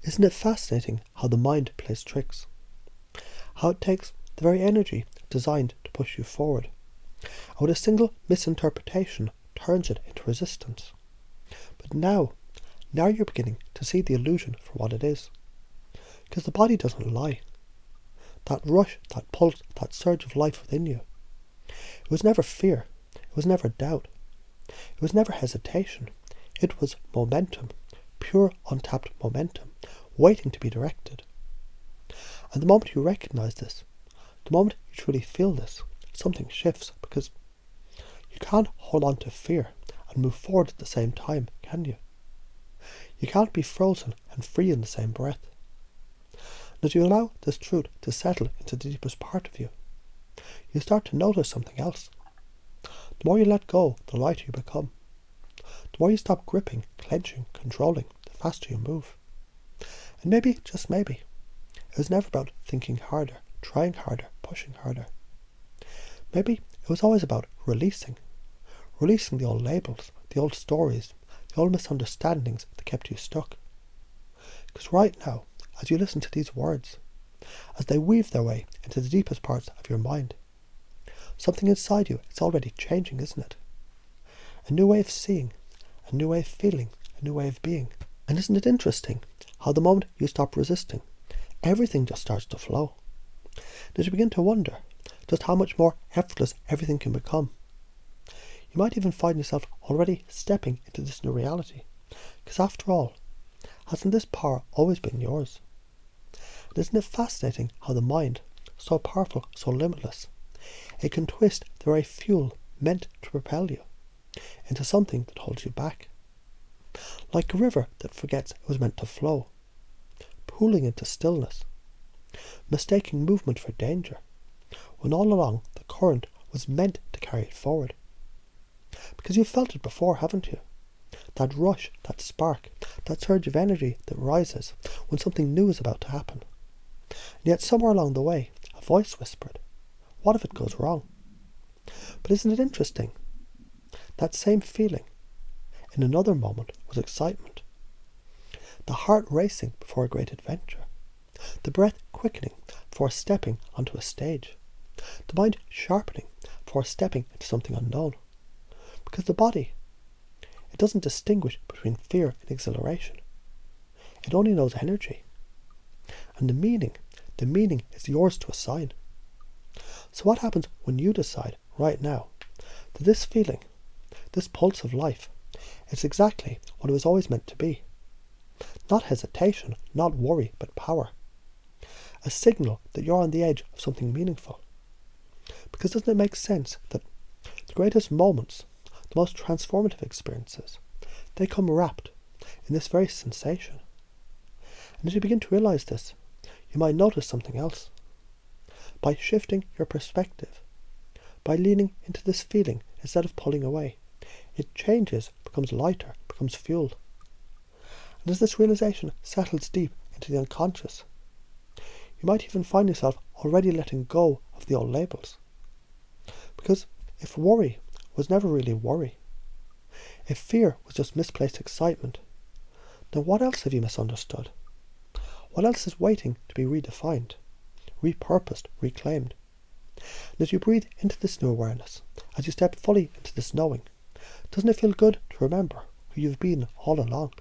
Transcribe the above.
Isn't it fascinating how the mind plays tricks? How it takes the very energy designed to push you forward, and with a single misinterpretation turns it into resistance. But now you're beginning to see the illusion for what it is. Because the body doesn't lie. That rush, that pulse, that surge of life within you. It was never fear. It was never doubt. It was never hesitation. It was momentum. Pure, untapped momentum, waiting to be directed. And the moment you recognize this, the moment you truly feel this, something shifts, because you can't hold on to fear and move forward at the same time, can you? You can't be frozen and free in the same breath. And as you allow this truth to settle into the deepest part of you, you start to notice something else. The more you let go, the lighter you become. The more you stop gripping, clenching, controlling, the faster you move. And maybe, just maybe, it was never about thinking harder, trying harder, pushing harder. Maybe it was always about releasing the old labels, the old stories, the old misunderstandings that kept you stuck. Because right now, as you listen to these words, as they weave their way into the deepest parts of your mind, something inside you is already changing, isn't it? A new way of seeing, a new way of feeling, a new way of being. And isn't it interesting how the moment you stop resisting, everything just starts to flow? And you begin to wonder just how much more effortless everything can become. You might even find yourself already stepping into this new reality. Because after all, hasn't this power always been yours? And isn't it fascinating how the mind, so powerful, so limitless, it can twist the very fuel meant to propel you into something that holds you back. Like a river that forgets it was meant to flow, pooling into stillness, mistaking movement for danger, when all along the current was meant to carry it forward. Because you've felt it before, haven't you? That rush, that spark, that surge of energy that rises when something new is about to happen. And yet somewhere along the way, a voice whispered, what if it goes wrong? But isn't it interesting? That same feeling, in another moment, was excitement. The heart racing before a great adventure. The breath quickening before stepping onto a stage. The mind sharpening before stepping into something unknown. Because the body, it doesn't distinguish between fear and exhilaration. It only knows energy. And the meaning is yours to assign. So what happens when you decide right now that this feeling, this pulse of life, is exactly what it was always meant to be? Not hesitation, not worry, but power. A signal that you're on the edge of something meaningful. Because doesn't it make sense that the greatest moments, the most transformative experiences, they come wrapped in this very sensation? And as you begin to realize this, you might notice something else. By shifting your perspective, by leaning into this feeling instead of pulling away, it changes, becomes lighter, becomes fueled. And as this realization settles deep into the unconscious, you might even find yourself already letting go of the old labels. Because if worry was never really worry, if fear was just misplaced excitement, then what else have you misunderstood? What else is waiting to be redefined, repurposed, reclaimed? And as you breathe into this new awareness, as you step fully into this knowing, doesn't it feel good to remember who you've been all along?